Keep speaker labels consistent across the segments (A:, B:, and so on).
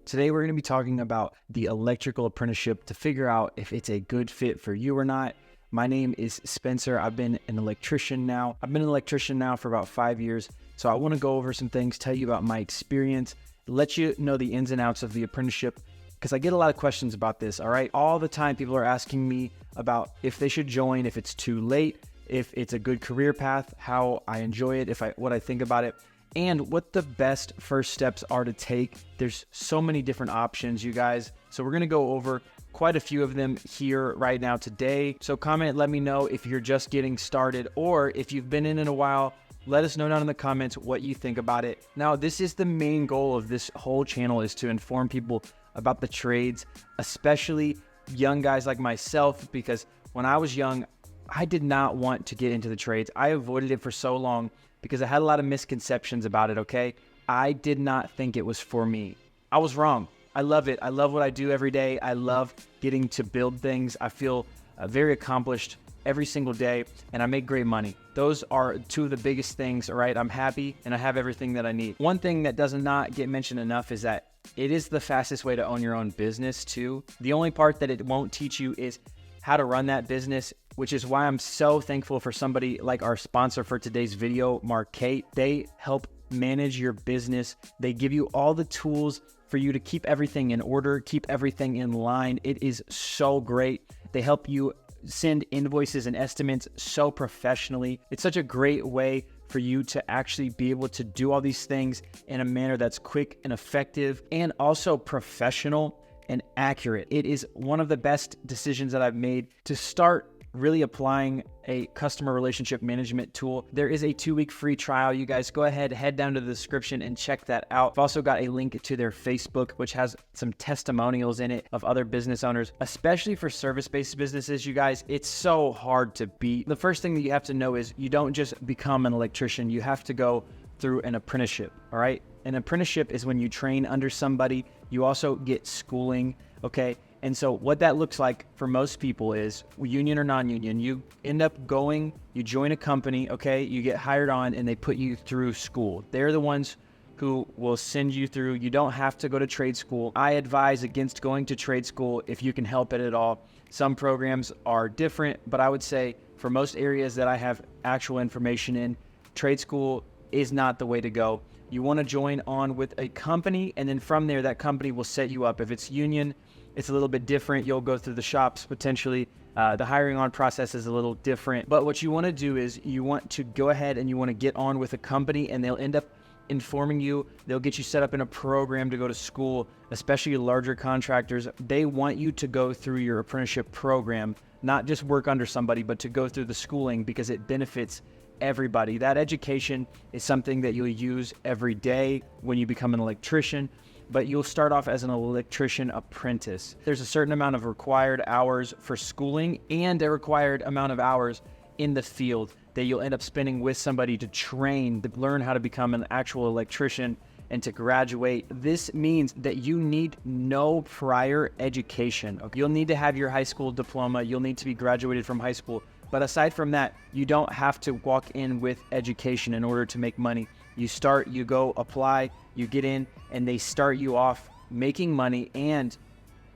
A: Today we're going to be talking about the electrical apprenticeship to figure out if it's a good fit for you or not. My name is Spencer. I've been an electrician now. For about 5 years. So I want to go over some things, tell you about my experience, let you know the ins and outs of the apprenticeship, because I get a lot of questions about this, all right? All the time people are asking me about if they should join, if it's too late, if it's a good career path, how I enjoy it, what I think about it, and what the best first steps are to take. There's so many different options, you guys. So we're gonna go over quite a few of them here right now today. So comment, let me know if you're just getting started, or if you've been in it a while, let us know down in the comments what you think about it. Now, this is the main goal of this whole channel, is to inform people about the trades, especially young guys like myself, because when I was young, I did not want to get into the trades. I avoided it for so long because I had a lot of misconceptions about it, okay? I did not think it was for me. I was wrong. I love it. I love what I do every day. I love getting to build things. I feel very accomplished every single day, and I make great money. Those are two of the biggest things, all right? I'm happy and I have everything that I need. One thing that does not get mentioned enough is that it is the fastest way to own your own business too. The only part that it won't teach you is how to run that business, which is why I'm so thankful for somebody like our sponsor for today's video, Markate. They help manage your business. They give you all the tools for you to keep everything in order, keep everything in line. It is so great. They help you send invoices and estimates so professionally. It's such a great way for you to actually be able to do all these things in a manner that's quick and effective and also professional and accurate. It is one of the best decisions that I've made to start really applying a customer relationship management tool. There is a 2-week free trial. You guys go ahead, head down to the description and check that out. I've also got a link to their Facebook, which has some testimonials in it of other business owners, especially for service-based businesses. You guys, it's so hard to beat. The first thing that you have to know is you don't just become an electrician. You have to go through an apprenticeship, all right? An apprenticeship is when you train under somebody. You also get schooling, okay? And so what that looks like for most people is, union or non-union, you end up going, you join a company, okay? You get hired on and they put you through school. They're the ones who will send you through. You don't have to go to trade school. I advise against going to trade school if you can help it at all. Some programs are different, but I would say for most areas that I have actual information in, trade school is not the way to go. You want to join on with a company, and then from there, that company will set you up. If it's union, it's a little bit different. You'll go through the shops potentially. The hiring on process is a little different. But what you want to do is you want to go ahead and you want to get on with a company, and they'll end up informing you. They'll get you set up in a program to go to school, especially larger contractors. They want you to go through your apprenticeship program, not just work under somebody, but to go through the schooling, because it benefits everybody. That education is something that you'll use every day when you become an electrician, but you'll start off as an electrician apprentice. There's a certain amount of required hours for schooling and a required amount of hours in the field that you'll end up spending with somebody to train, to learn how to become an actual electrician and to graduate. This means that you need no prior education. You'll need to have your high school diploma. You'll need to be graduated from high school. But aside from that, you don't have to walk in with education in order to make money. You start, you go apply, you get in, and they start you off making money and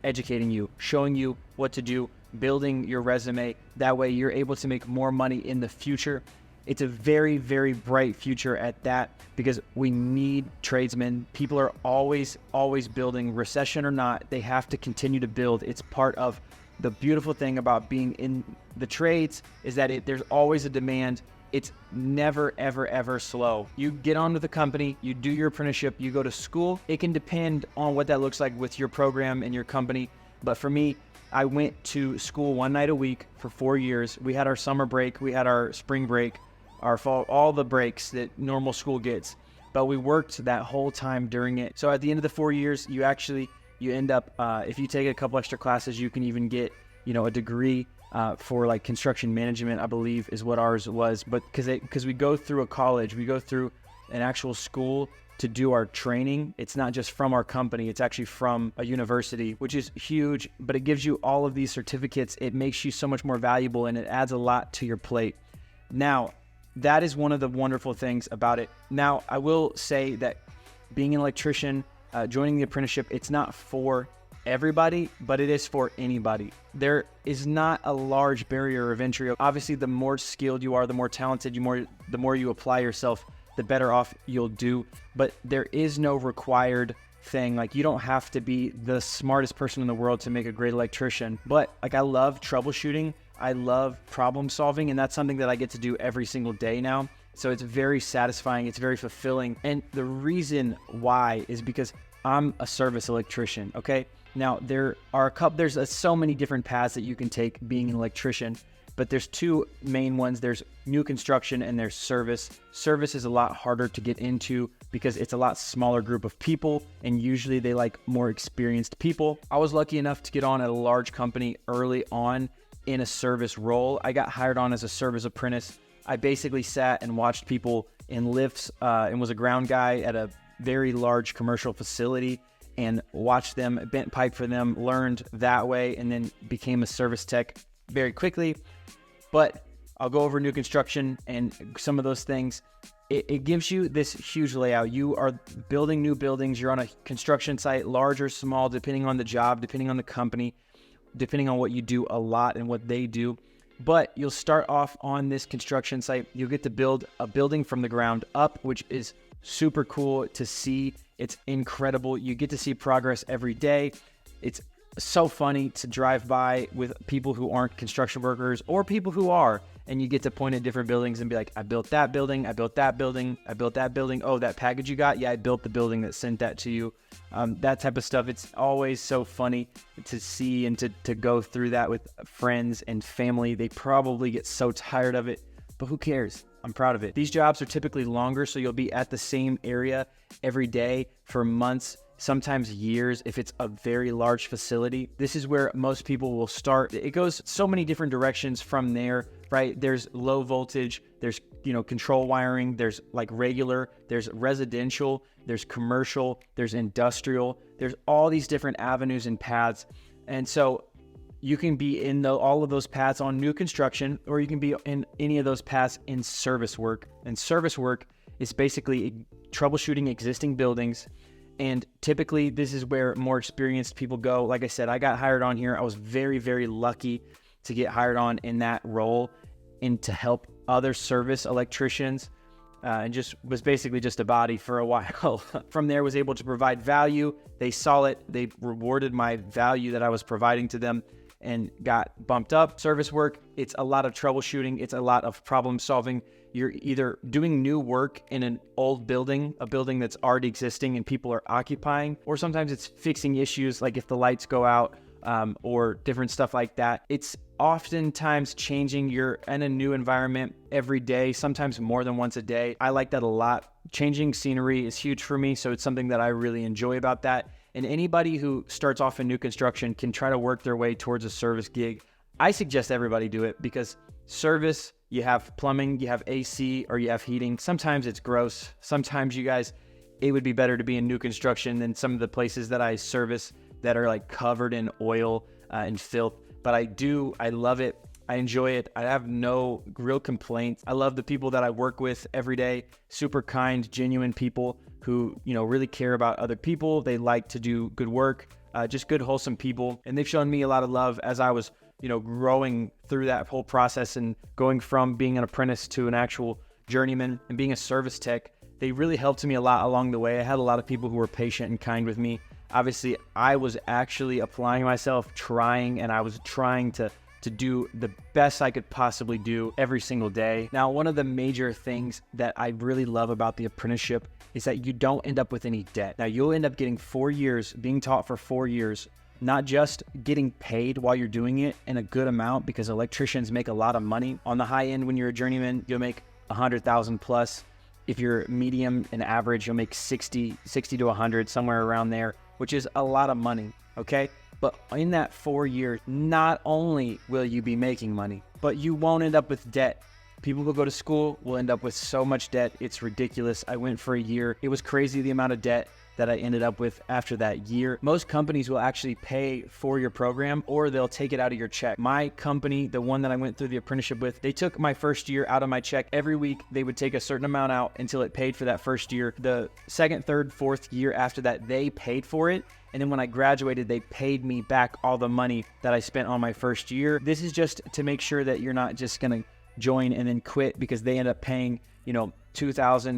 A: educating you, showing you what to do, building your resume. That way you're able to make more money in the future. It's a very, very bright future at that, because we need tradesmen. People are always building. Recession or not, they have to continue to build. It's part of the beautiful thing about being in the trades, is that there's always a demand. It's never, ever, ever slow. You get on with the company, you do your apprenticeship, you go to school. It can depend on what that looks like with your program and your company. But for me, I went to school 1 night a week for 4 years. We had our summer break, we had our spring break, our fall, all the breaks that normal school gets. But we worked that whole time during it. So at the end of the 4 years, you end up, if you take a couple extra classes, you can even get, a degree for like construction management, I believe is what ours was. But because we go through a college, we go through an actual school to do our training. It's not just from our company, it's actually from a university, which is huge, but it gives you all of these certificates. It makes you so much more valuable and it adds a lot to your plate. Now, that is one of the wonderful things about it. Now, I will say that being an electrician, joining the apprenticeship, it's not for everybody, but it is for anybody. There is not a large barrier of entry. Obviously, the more skilled you are, the more talented the more you apply yourself, the better off you'll do. But there is no required thing. Like, you don't have to be the smartest person in the world to make a great electrician. But like, I love troubleshooting. I love problem solving, and that's something that I get to do every single day now. So it's very satisfying. It's very fulfilling. And the reason why is because I'm a service electrician. Okay. Now there's so many different paths that you can take being an electrician, but there's two main ones. There's new construction and there's service. Service is a lot harder to get into because it's a lot smaller group of people, and usually they like more experienced people. I was lucky enough to get on at a large company early on in a service role. I got hired on as a service apprentice. I basically sat and watched people in lifts and was a ground guy at a very large commercial facility, and watched them, bent pipe for them, learned that way, and then became a service tech very quickly. But I'll go over new construction and some of those things. It gives you this huge layout. You are building new buildings. You're on a construction site, large or small, depending on the job, depending on the company, depending on what you do a lot and what they do. But you'll start off on this construction site. You'll get to build a building from the ground up, which is super cool to see. It's incredible. You get to see progress every day. It's so funny to drive by with people who aren't construction workers or people who are, and you get to point at different buildings and be like, I built that building, I built that building, I built that building. Oh, that package you got? Yeah, I built the building that sent that to you. That type of stuff. It's always so funny to see and to go through that with friends and family. They probably get so tired of it, but who cares? I'm proud of it. These jobs are typically longer, so you'll be at the same area every day for months, sometimes years if it's a very large facility. This is where most people will start. It goes so many different directions from there, right? There's low voltage, there's control wiring, there's like regular, there's residential, there's commercial, there's industrial, there's all these different avenues and paths. And so you can be in all of those paths on new construction, or you can be in any of those paths in service work. And service work is basically troubleshooting existing buildings. And typically this is where more experienced people go. Like I said, I got hired on here. I was very, very lucky to get hired on in that role and to help other service electricians, and just was basically just a body for a while. From there, was able to provide value. They saw it. They rewarded my value that I was providing to them and got bumped up. Service work, it's a lot of troubleshooting. It's a lot of problem solving. You're either doing new work in an old building, a building that's already existing and people are occupying, or sometimes it's fixing issues like if the lights go out, or different stuff like that. It's oftentimes changing. You're in a new environment every day, sometimes more than once a day. I like that a lot. Changing scenery is huge for me, so it's something that I really enjoy about that. And anybody who starts off in new construction can try to work their way towards a service gig. I suggest everybody do it because service, you have plumbing, you have AC, or you have heating. Sometimes it's gross. Sometimes, you guys, it would be better to be in new construction than some of the places that I service that are like covered in oil and filth. But I love it. I enjoy it. I have no real complaints. I love the people that I work with every day. Super kind, genuine people who, really care about other people. They like to do good work, just good, wholesome people. And they've shown me a lot of love as I was, growing through that whole process and going from being an apprentice to an actual journeyman and being a service tech. They really helped me a lot along the way. I had a lot of people who were patient and kind with me. Obviously, I was actually applying myself, and I was trying to do the best I could possibly do every single day. Now, one of the major things that I really love about the apprenticeship is that you don't end up with any debt. Now, you'll end up getting 4 years, being taught for 4 years, not just getting paid while you're doing it in a good amount, because electricians make a lot of money. On the high end, when you're a journeyman, you'll make 100,000 plus. If you're medium and average, you'll make 60 to 100, somewhere around there, which is a lot of money, okay? But in that 4 years, not only will you be making money, but you won't end up with debt. People who go to school will end up with so much debt. It's ridiculous. I went for a year. It was crazy the amount of debt that I ended up with after that year. Most companies will actually pay for your program, or they'll take it out of your check. My company, the one that I went through the apprenticeship with, they took my first year out of my check. Every week they would take a certain amount out until it paid for that first year. The second, third, fourth year after that, they paid for it. And then when I graduated, they paid me back all the money that I spent on my first year. This is just to make sure that you're not just gonna join and then quit because they end up paying, $2,000,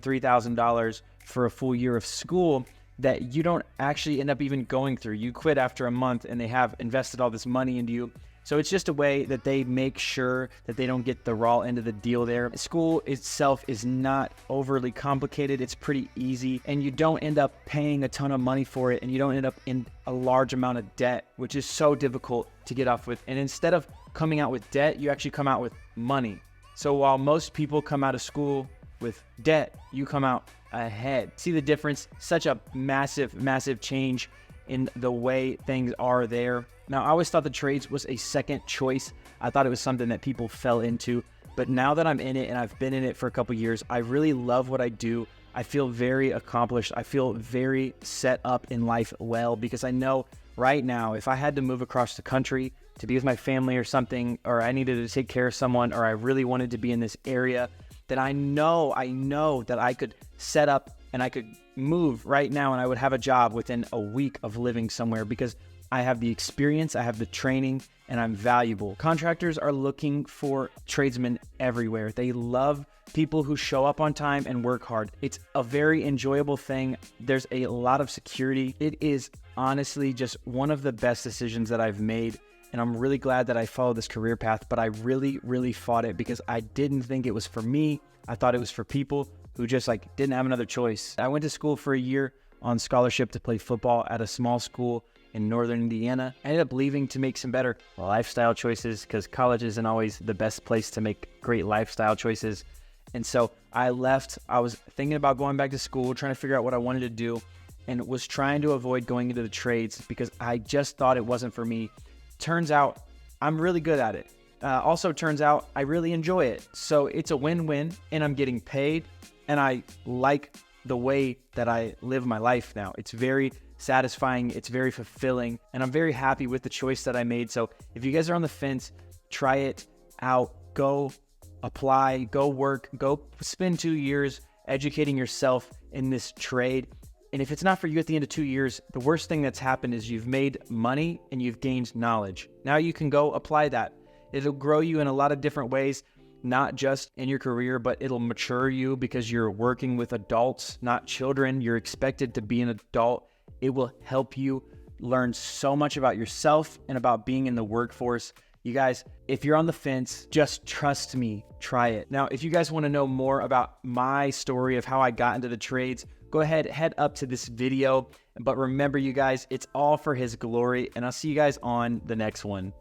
A: $3,000 for a full year of school that you don't actually end up even going through. You quit after a month and they have invested all this money into you. So it's just a way that they make sure that they don't get the raw end of the deal there. School itself is not overly complicated. It's pretty easy, and you don't end up paying a ton of money for it, and you don't end up in a large amount of debt, which is so difficult to get off with. And instead of coming out with debt, you actually come out with money. So while most people come out of school with debt, you come out ahead. See the difference? Such a massive, massive change in the way things are there. Now, I always thought the trades was a second choice. I thought it was something that people fell into, but now that I'm in it and I've been in it for a couple years, I really love what I do. I feel very accomplished. I feel very set up in life well, because I know right now, if I had to move across the country to be with my family or something, or I needed to take care of someone, or I really wanted to be in this area, then I know that I could set up and I could move right now and I would have a job within a week of living somewhere, because I have the experience, I have the training, and I'm valuable. Contractors are looking for tradesmen everywhere. They love people who show up on time and work hard. It's a very enjoyable thing. There's a lot of security. It is honestly just one of the best decisions that I've made. And I'm really glad that I followed this career path, but I really, really fought it because I didn't think it was for me. I thought it was for people who just didn't have another choice. I went to school for a year on scholarship to play football at a small school in northern Indiana. I ended up leaving to make some better lifestyle choices, because college isn't always the best place to make great lifestyle choices. And so I left. I was thinking about going back to school, trying to figure out what I wanted to do, and was trying to avoid going into the trades because I just thought it wasn't for me. Turns out I'm really good at it. Also turns out I really enjoy it. So it's a win-win, and I'm getting paid, and I like the way that I live my life now. It's very satisfying, it's very fulfilling, and I'm very happy with the choice that I made. So if you guys are on the fence, try it out. Go apply, go work, go spend 2 years educating yourself in this trade. And if it's not for you at the end of 2 years, the worst thing that's happened is you've made money and you've gained knowledge. Now you can go apply that. It'll grow you in a lot of different ways, not just in your career, but it'll mature you because you're working with adults, not children. You're expected to be an adult. It will help you learn so much about yourself and about being in the workforce. You guys, if you're on the fence, just trust me, try it. Now, if you guys want to know more about my story of how I got into the trades, go ahead, head up to this video. But remember, you guys, it's all for His glory, and I'll see you guys on the next one.